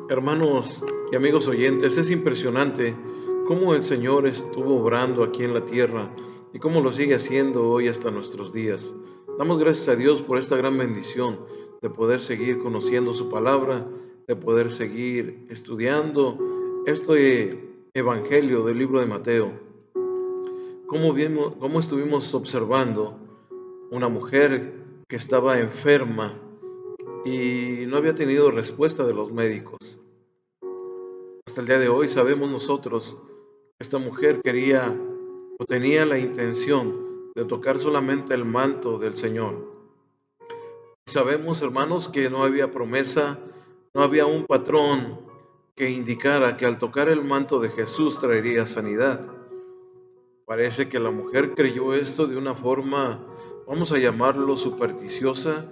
Hermanos y amigos oyentes, es impresionante cómo el Señor estuvo obrando aquí en la tierra y cómo lo sigue haciendo hoy hasta nuestros días. Damos gracias a Dios por esta gran bendición de poder seguir conociendo su palabra, de poder seguir estudiando este evangelio del libro de Mateo. Cómo estuvimos observando una mujer que estaba enferma y no había tenido respuesta de los médicos. Hasta el día de hoy sabemos nosotros, esta mujer quería o tenía la intención de tocar solamente el manto del Señor. Sabemos, hermanos, que no había promesa, no había un patrón que indicara que al tocar el manto de Jesús traería sanidad. Parece que la mujer creyó esto de una forma, vamos a llamarlo supersticiosa,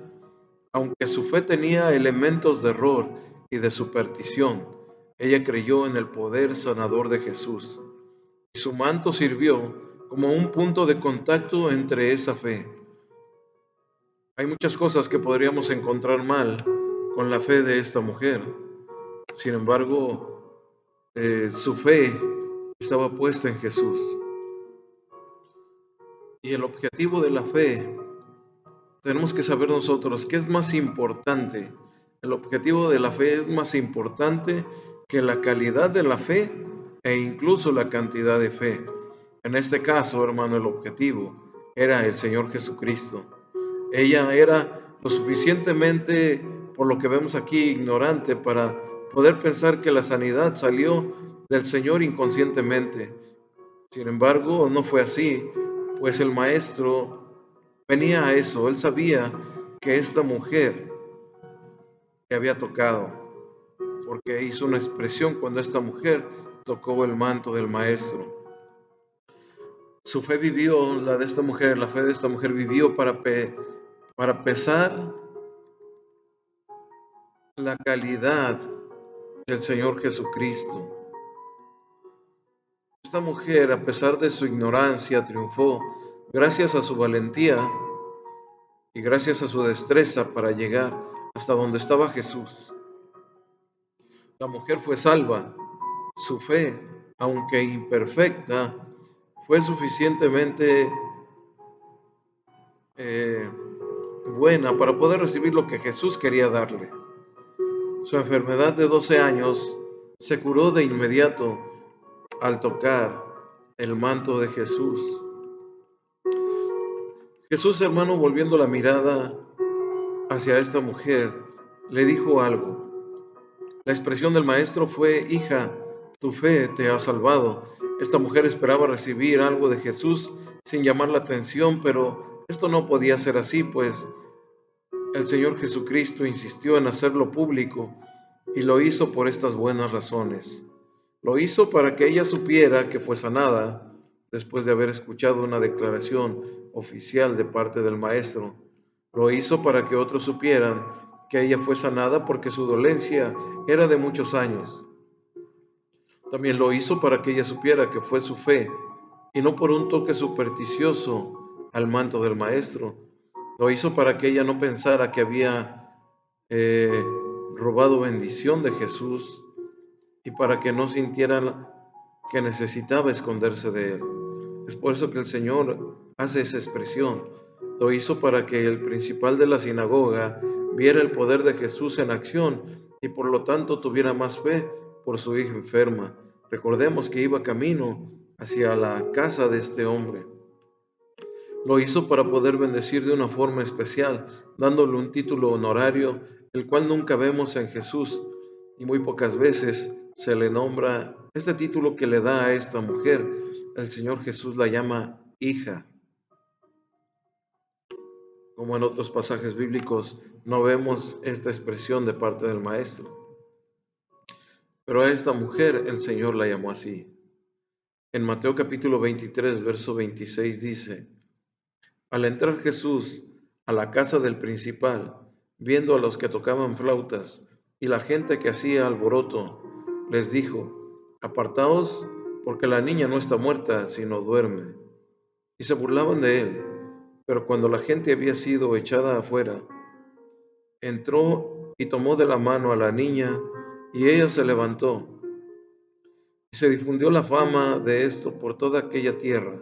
aunque su fe tenía elementos de error y de superstición. Ella creyó en el poder sanador de Jesús. Y su manto sirvió como un punto de contacto entre esa fe. Hay muchas cosas que podríamos encontrar mal con la fe de esta mujer. Sin embargo, su fe estaba puesta en Jesús. Y el objetivo de la fe, tenemos que saber nosotros qué es más importante. El objetivo de la fe es más importante que la calidad de la fe e incluso la cantidad de fe. En este caso, hermano, el objetivo era el Señor Jesucristo. Ella era lo suficientemente, por lo que vemos aquí, ignorante para poder pensar que la sanidad salió del Señor inconscientemente. Sin embargo, no fue así, pues el maestro venía a eso. Él sabía que esta mujer que había tocado, porque hizo una expresión cuando esta mujer tocó el manto del maestro. Su fe vivió, la de esta mujer, la fe de esta mujer vivió para pesar la calidad del Señor Jesucristo. Esta mujer, a pesar de su ignorancia, triunfó gracias a su valentía y gracias a su destreza para llegar hasta donde estaba Jesús. La mujer fue salva. Su fe, aunque imperfecta, fue suficientemente eh, buena para poder recibir lo que Jesús quería darle. Su enfermedad de 12 años se curó de inmediato al tocar el manto de Jesús. Jesús, hermano, volviendo la mirada hacia esta mujer, le dijo algo. La expresión del maestro fue: hija, tu fe te ha salvado. Esta mujer esperaba recibir algo de Jesús sin llamar la atención, pero esto no podía ser así, pues el Señor Jesucristo insistió en hacerlo público y lo hizo por estas buenas razones. Lo hizo para que ella supiera que fue sanada después de haber escuchado una declaración oficial de parte del Maestro. Lo hizo para que otros supieran que ella fue sanada porque su dolencia era de muchos años. También lo hizo para que ella supiera que fue su fe y no por un toque supersticioso al manto del Maestro. Lo hizo para que ella no pensara que había eh, robado bendición de Jesús y para que no sintiera que necesitaba esconderse de él. Es por eso que el Señor hace esa expresión. Lo hizo para que el principal de la sinagoga viera el poder de Jesús en acción y por lo tanto tuviera más fe por su hija enferma. Recordemos que iba camino hacia la casa de este hombre. Lo hizo para poder bendecir de una forma especial, dándole un título honorario, el cual nunca vemos en Jesús y muy pocas veces se le nombra este título que le da a esta mujer. El Señor Jesús la llama hija. Como en otros pasajes bíblicos no vemos esta expresión de parte del Maestro. Pero a esta mujer el Señor la llamó así. En Mateo capítulo 23, verso 26 dice: al entrar Jesús a la casa del principal, viendo a los que tocaban flautas y la gente que hacía alboroto, les dijo: apartaos, porque la niña no está muerta, sino duerme. Y se burlaban de él. Pero cuando la gente había sido echada afuera, entró y tomó de la mano a la niña, y ella se levantó. Y se difundió la fama de esto por toda aquella tierra.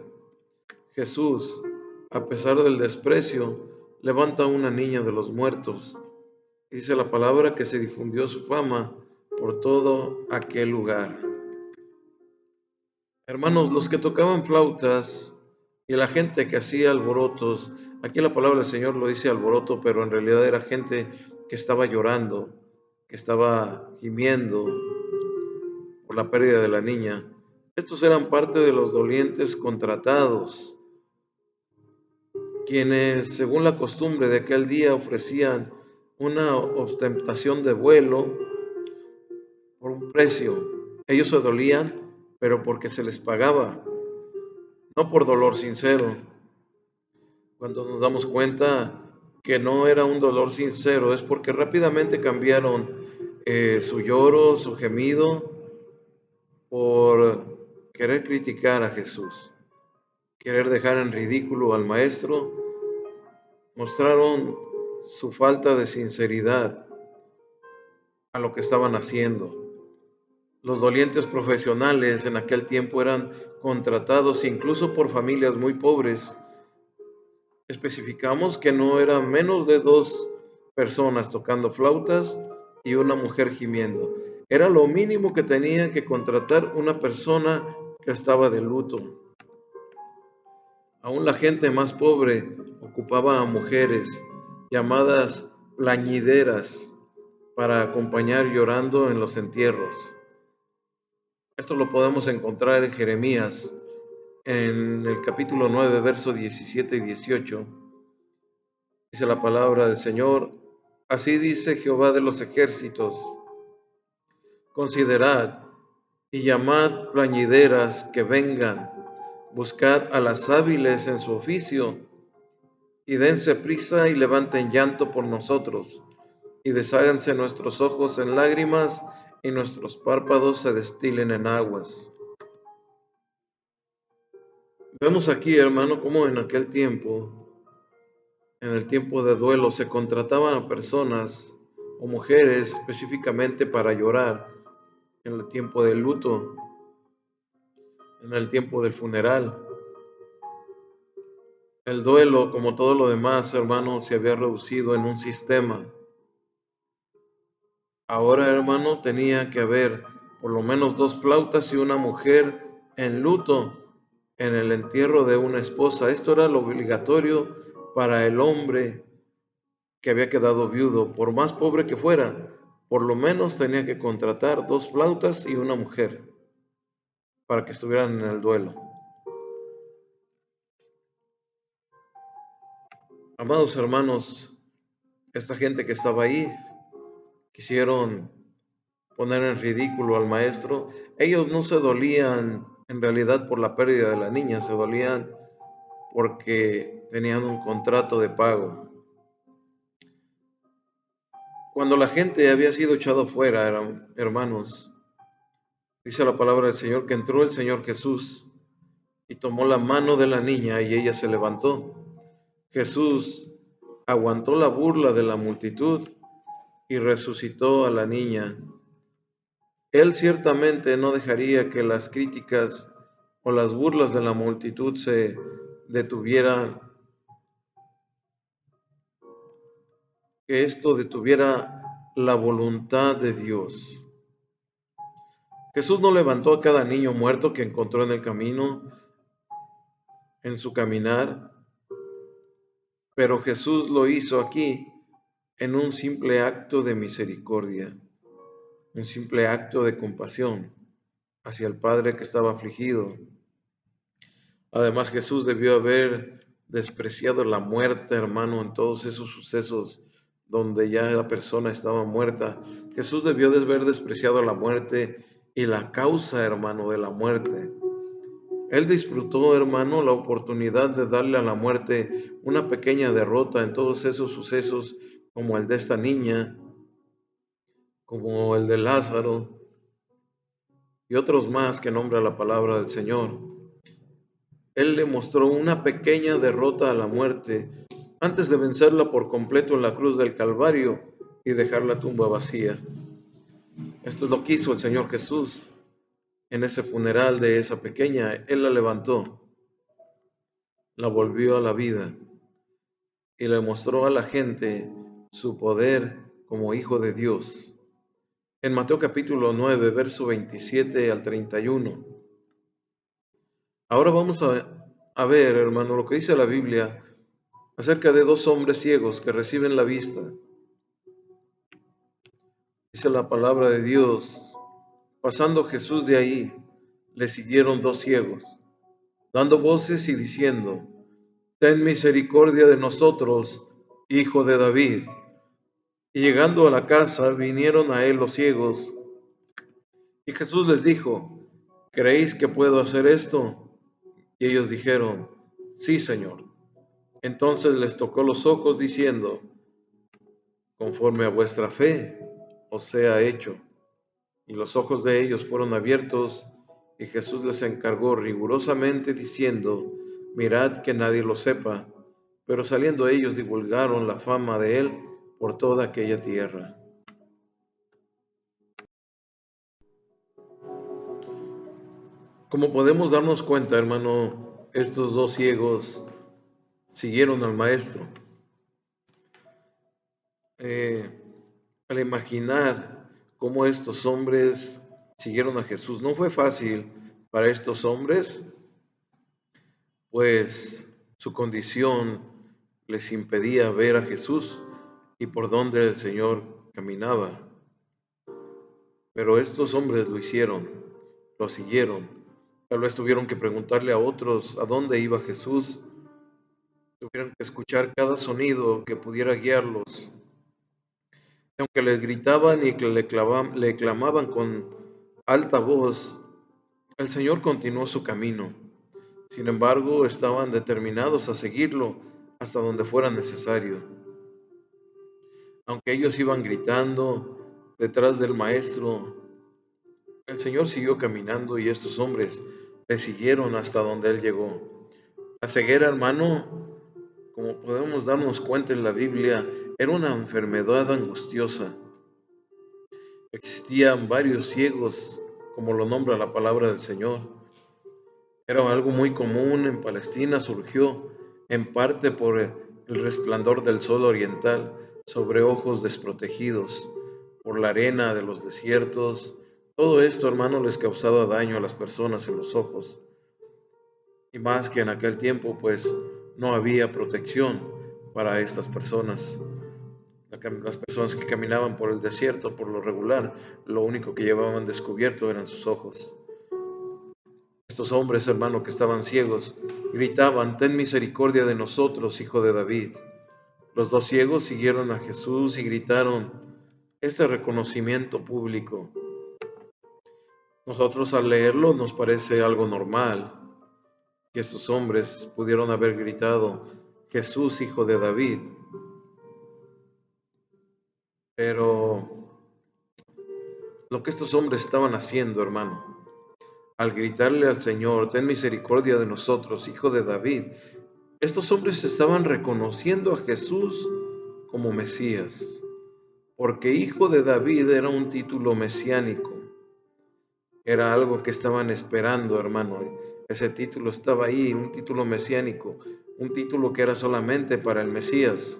Jesús, a pesar del desprecio, levanta a una niña de los muertos. Dice la palabra que se difundió su fama por todo aquel lugar. Hermanos, los que tocaban flautas y la gente que hacía alborotos, aquí la palabra del Señor lo dice alboroto, pero en realidad era gente que estaba llorando, que estaba gimiendo por la pérdida de la niña. Estos eran parte de los dolientes contratados, quienes, según la costumbre de aquel día, ofrecían una ostentación de vuelo por un precio. Ellos se dolían, pero porque se les pagaba, no por dolor sincero. Cuando nos damos cuenta que no era un dolor sincero, es porque rápidamente cambiaron su lloro, su gemido, por querer criticar a Jesús, querer dejar en ridículo al Maestro. Mostraron su falta de sinceridad a lo que estaban haciendo. Los dolientes profesionales en aquel tiempo eran contratados incluso por familias muy pobres. Especificamos que no eran menos de 2 personas tocando flautas y una mujer gimiendo. Era lo mínimo que tenía que contratar una persona que estaba de luto. Aún la gente más pobre ocupaba a mujeres llamadas plañideras para acompañar llorando en los entierros. Esto lo podemos encontrar en Jeremías, en el capítulo 9, versos 17 y 18. Dice la palabra del Señor: así dice Jehová de los ejércitos, considerad y llamad plañideras que vengan, buscad a las hábiles en su oficio, y dense prisa y levanten llanto por nosotros, y desháganse nuestros ojos en lágrimas, y nuestros párpados se destilen en aguas. Vemos aquí, hermano, cómo en aquel tiempo, en el tiempo de duelo, se contrataban a personas o mujeres específicamente para llorar en el tiempo del luto, en el tiempo del funeral. El duelo, como todo lo demás, hermano, se había reducido en un sistema. Ahora, hermano, tenía que haber por lo menos 2 flautas y una mujer en luto en el entierro de una esposa. Esto era lo obligatorio para el hombre que había quedado viudo, por más pobre que fuera. Por lo menos tenía que contratar 2 flautas y una mujer para que estuvieran en el duelo. Amados hermanos, esta gente que estaba ahí quisieron poner en ridículo al maestro. Ellos no se dolían en realidad por la pérdida de la niña, se dolían porque tenían un contrato de pago. Cuando la gente había sido echado fuera, hermanos, dice la palabra del Señor que entró el Señor Jesús y tomó la mano de la niña y ella se levantó. Jesús aguantó la burla de la multitud y resucitó a la niña. Él ciertamente no dejaría que las críticas o las burlas de la multitud se detuvieran, que esto detuviera la voluntad de Dios. Jesús no levantó a cada niño muerto que encontró en el camino, en su caminar, pero Jesús lo hizo aquí en un simple acto de misericordia, un simple acto de compasión hacia el Padre que estaba afligido. Además, Jesús debió haber despreciado la muerte, hermano, en todos esos sucesos donde ya la persona estaba muerta. Jesús debió de haber despreciado la muerte y la causa, hermano, de la muerte. Él disfrutó, hermano, la oportunidad de darle a la muerte una pequeña derrota en todos esos sucesos, como el de esta niña, como el de Lázaro y otros más que nombra la palabra del Señor. Él le mostró una pequeña derrota a la muerte antes de vencerla por completo en la cruz del Calvario, y dejar la tumba vacía. Esto es lo que hizo el Señor Jesús en ese funeral de esa pequeña. Él la levantó, la volvió a la vida y le mostró a la gente su poder como Hijo de Dios. En Mateo capítulo 9, verso 27 al 31. Ahora vamos a ver, hermano, lo que dice la Biblia acerca de dos hombres ciegos que reciben la vista. Dice la palabra de Dios: pasando Jesús de ahí, le siguieron dos ciegos, dando voces y diciendo: ten misericordia de nosotros, Hijo de David. Y llegando a la casa, vinieron a él los ciegos, y Jesús les dijo: ¿creéis que puedo hacer esto? Y ellos dijeron: sí, Señor. Entonces les tocó los ojos, diciendo: conforme a vuestra fe os sea hecho. Y los ojos de ellos fueron abiertos, y Jesús les encargó rigurosamente, diciendo: mirad que nadie lo sepa. Pero saliendo ellos divulgaron la fama de él por toda aquella tierra. Como podemos darnos cuenta, hermano, estos dos ciegos siguieron al maestro. Eh, Al imaginar cómo estos hombres siguieron a Jesús, no fue fácil para estos hombres, pues su condición les impedía ver a Jesús y por dónde el Señor caminaba. Pero estos hombres lo hicieron, lo siguieron. Tal vez tuvieron que preguntarle a otros a dónde iba Jesús, tuvieron que escuchar cada sonido que pudiera guiarlos. Aunque les gritaban y que le clamaban con alta voz, el Señor continuó su camino. Sin embargo, estaban determinados a seguirlo hasta donde fuera necesario. Aunque ellos iban gritando detrás del maestro, el Señor siguió caminando y estos hombres le siguieron hasta donde él llegó. La ceguera, hermano, como podemos darnos cuenta en la Biblia, era una enfermedad angustiosa. Existían varios ciegos, como lo nombra la palabra del Señor. Era algo muy común en Palestina, surgió en parte por el resplandor del sol oriental sobre ojos desprotegidos, por la arena de los desiertos. Todo esto, hermano, les causaba daño a las personas en los ojos. Y más que en aquel tiempo, pues no había protección para estas personas. Las personas que caminaban por el desierto, por lo regular, lo único que llevaban descubierto eran sus ojos. Estos hombres, hermano, que estaban ciegos, gritaban: ten misericordia de nosotros, Hijo de David. Los dos ciegos siguieron a Jesús y gritaron este reconocimiento público. Nosotros al leerlo nos parece algo normal que estos hombres pudieron haber gritado: Jesús, Hijo de David. Pero lo que estos hombres estaban haciendo, hermano, al gritarle al Señor: ten misericordia de nosotros, Hijo de David, estos hombres estaban reconociendo a Jesús como Mesías, porque Hijo de David era un título mesiánico, era algo que estaban esperando, hermano. Ese título estaba ahí, un título mesiánico, un título que era solamente para el Mesías.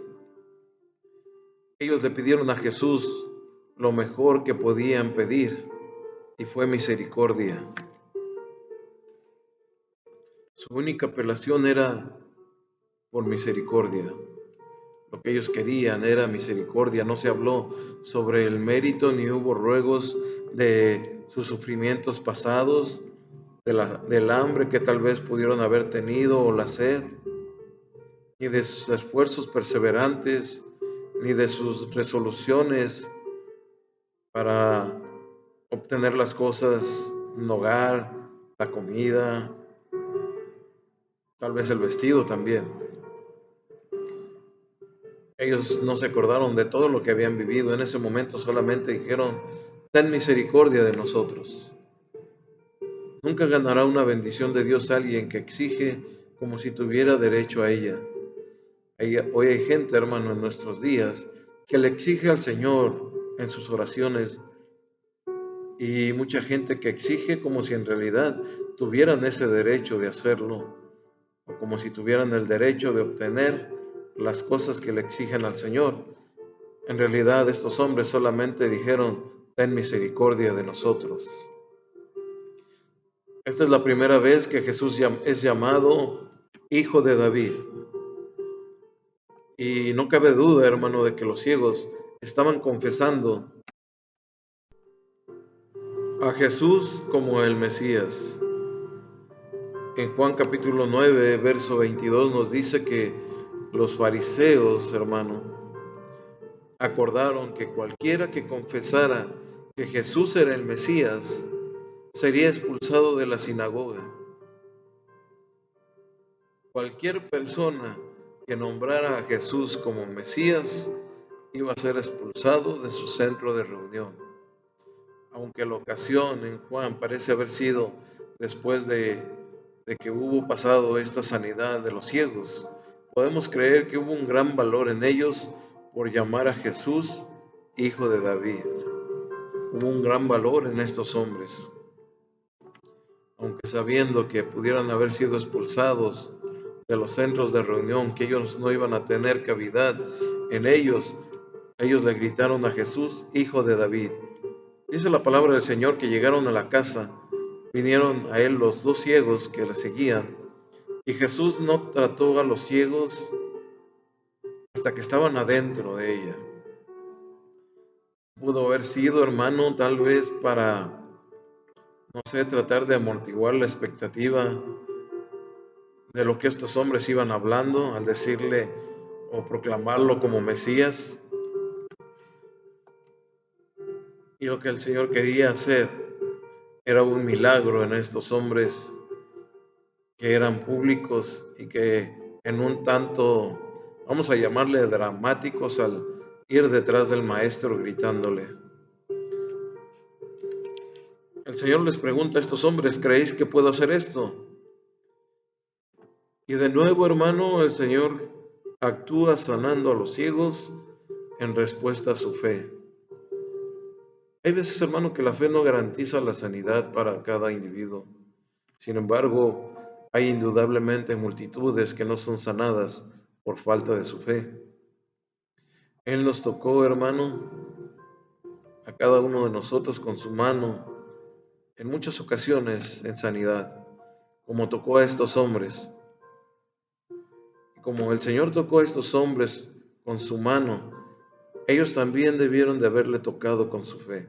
Ellos le pidieron a Jesús lo mejor que podían pedir, y fue misericordia. Su única apelación era por misericordia. Lo que ellos querían era misericordia. No se habló sobre el mérito, ni hubo ruegos de sus sufrimientos pasados, del hambre que tal vez pudieron haber tenido o la sed, ni de sus esfuerzos perseverantes, ni de sus resoluciones para obtener las cosas, un hogar, la comida, tal vez el vestido también. Ellos no se acordaron de todo lo que habían vivido. En ese momento solamente dijeron: ten misericordia de nosotros. Nunca ganará una bendición de Dios alguien que exige como si tuviera derecho a ella. Hoy hay gente, hermano, en nuestros días que le exige al Señor en sus oraciones, y mucha gente que exige como si en realidad tuvieran ese derecho de hacerlo, o como si tuvieran el derecho de obtener las cosas que le exigen al Señor. En realidad estos hombres solamente dijeron: ten misericordia de nosotros. Esta es la primera vez que Jesús es llamado Hijo de David. Y no cabe duda, hermano, de que los ciegos estaban confesando a Jesús como el Mesías. En Juan capítulo 9, verso 22 nos dice que los fariseos, hermano, acordaron que cualquiera que confesara que Jesús era el Mesías sería expulsado de la sinagoga. Cualquier persona que nombrara a Jesús como Mesías iba a ser expulsado de su centro de reunión. Aunque la ocasión en Juan parece haber sido después de que hubo pasado esta sanidad de los ciegos, podemos creer que hubo un gran valor en ellos por llamar a Jesús Hijo de David. Hubo un gran valor en estos hombres, aunque sabiendo que pudieran haber sido expulsados de los centros de reunión, que ellos no iban a tener cavidad en ellos le gritaron a Jesús, Hijo de David. Dice la palabra del Señor que llegaron a la casa, vinieron a él los dos ciegos que le seguían, y Jesús no trató a los ciegos hasta que estaban adentro de ella. Pudo haber sido, hermano, tal vez para, no sé, tratar de amortiguar la expectativa de lo que estos hombres iban hablando al decirle o proclamarlo como Mesías. Y lo que el Señor quería hacer era un milagro en estos hombres que eran públicos y que en un tanto, vamos a llamarle dramáticos, al ir detrás del maestro gritándole. El Señor les pregunta a estos hombres, ¿creéis que puedo hacer esto? Y de nuevo, hermano, el Señor actúa sanando a los ciegos en respuesta a su fe. Hay veces, hermano, que la fe no garantiza la sanidad para cada individuo. Sin embargo, hay indudablemente multitudes que no son sanadas por falta de su fe. Él nos tocó, hermano, a cada uno de nosotros con su mano en muchas ocasiones en sanidad, como tocó a estos hombres. Y como el Señor tocó a estos hombres con su mano, ellos también debieron de haberle tocado con su fe.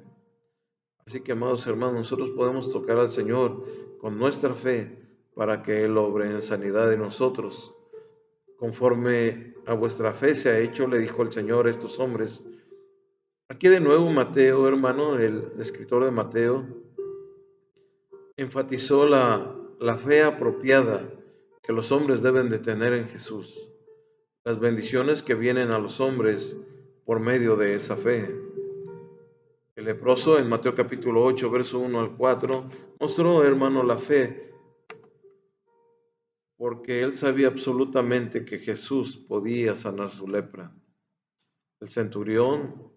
Así que, amados hermanos, nosotros podemos tocar al Señor con nuestra fe para que Él obre en sanidad en nosotros. Conforme a vuestra fe se ha hecho, le dijo el Señor a estos hombres. Aquí de nuevo Mateo, hermano, el escritor de Mateo, enfatizó la fe apropiada que los hombres deben de tener en Jesús, las bendiciones que vienen a los hombres por medio de esa fe. El leproso en Mateo capítulo 8, verso 1 al 4, mostró, hermano, la fe, porque él sabía absolutamente que Jesús podía sanar su lepra. El centurión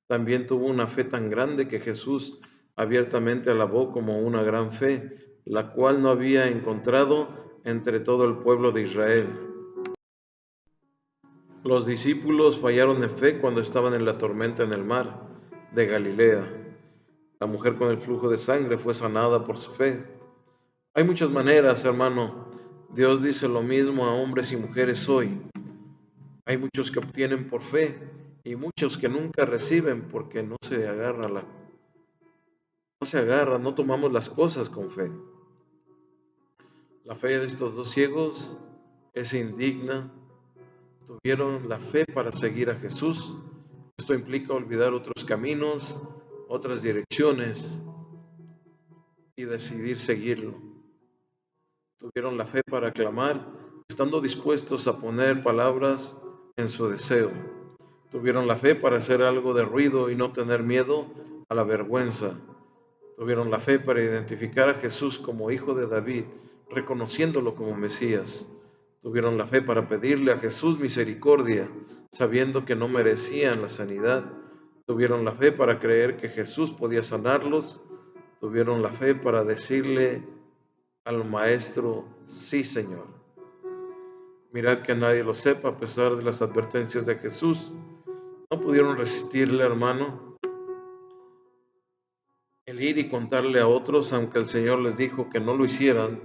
también tuvo una fe tan grande que Jesús abiertamente alabó como una gran fe, la cual no había encontrado entre todo el pueblo de Israel. Los discípulos fallaron en fe cuando estaban en la tormenta en el mar de Galilea. La mujer con el flujo de sangre fue sanada por su fe. Hay muchas maneras, hermano. Dios dice lo mismo a hombres y mujeres hoy. Hay muchos que obtienen por fe y muchos que nunca reciben porque no se agarran, no tomamos las cosas con fe. La fe de estos dos ciegos es indigna. Tuvieron la fe para seguir a Jesús. Esto implica olvidar otros caminos, otras direcciones y decidir seguirlo. Tuvieron la fe para clamar, estando dispuestos a poner palabras en su deseo. Tuvieron la fe para hacer algo de ruido y no tener miedo a la vergüenza. Tuvieron la fe para identificar a Jesús como Hijo de David, reconociéndolo como Mesías. Tuvieron la fe para pedirle a Jesús misericordia, sabiendo que no merecían la sanidad. Tuvieron la fe para creer que Jesús podía sanarlos. Tuvieron la fe para decirle al Maestro: sí, Señor. Mirad que nadie lo sepa, a pesar de las advertencias de Jesús. No pudieron resistirle, hermano, el ir y contarle a otros, aunque el Señor les dijo que no lo hicieran.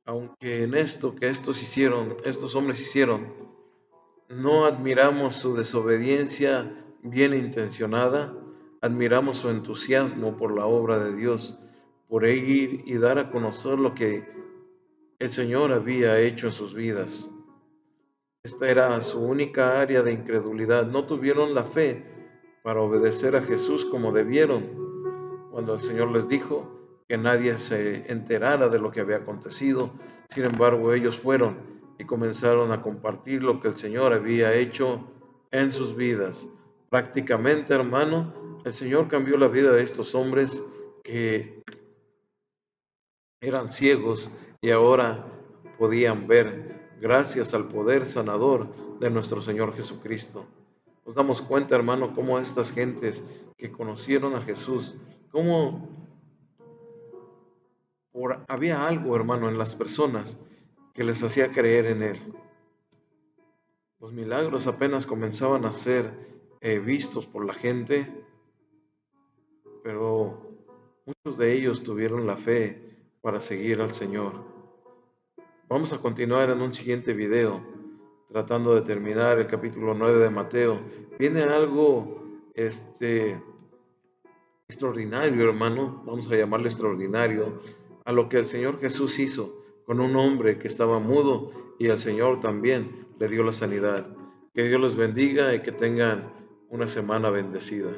Aunque en esto que estos hombres hicieron, no admiramos su desobediencia bien intencionada, admiramos su entusiasmo por la obra de Dios, por ir y dar a conocer lo que el Señor había hecho en sus vidas. Esta era su única área de incredulidad. No tuvieron la fe para obedecer a Jesús como debieron. Cuando el Señor les dijo que nadie se enterara de lo que había acontecido, sin embargo, ellos fueron y comenzaron a compartir lo que el Señor había hecho en sus vidas. Prácticamente, hermano, el Señor cambió la vida de estos hombres que eran ciegos y ahora podían ver gracias al poder sanador de nuestro Señor Jesucristo. Nos damos cuenta, hermano, cómo estas gentes que conocieron a Jesús, cómo había algo, hermano, en las personas que les hacía creer en Él. Los milagros apenas comenzaban a ser vistos por la gente, pero muchos de ellos tuvieron la fe para seguir al Señor. Vamos a continuar en un siguiente video, tratando de terminar el capítulo 9 de Mateo. Viene algo extraordinario, hermano, vamos a llamarle extraordinario, a lo que el Señor Jesús hizo con un hombre que estaba mudo y el Señor también le dio la sanidad. Que Dios los bendiga y que tengan una semana bendecida.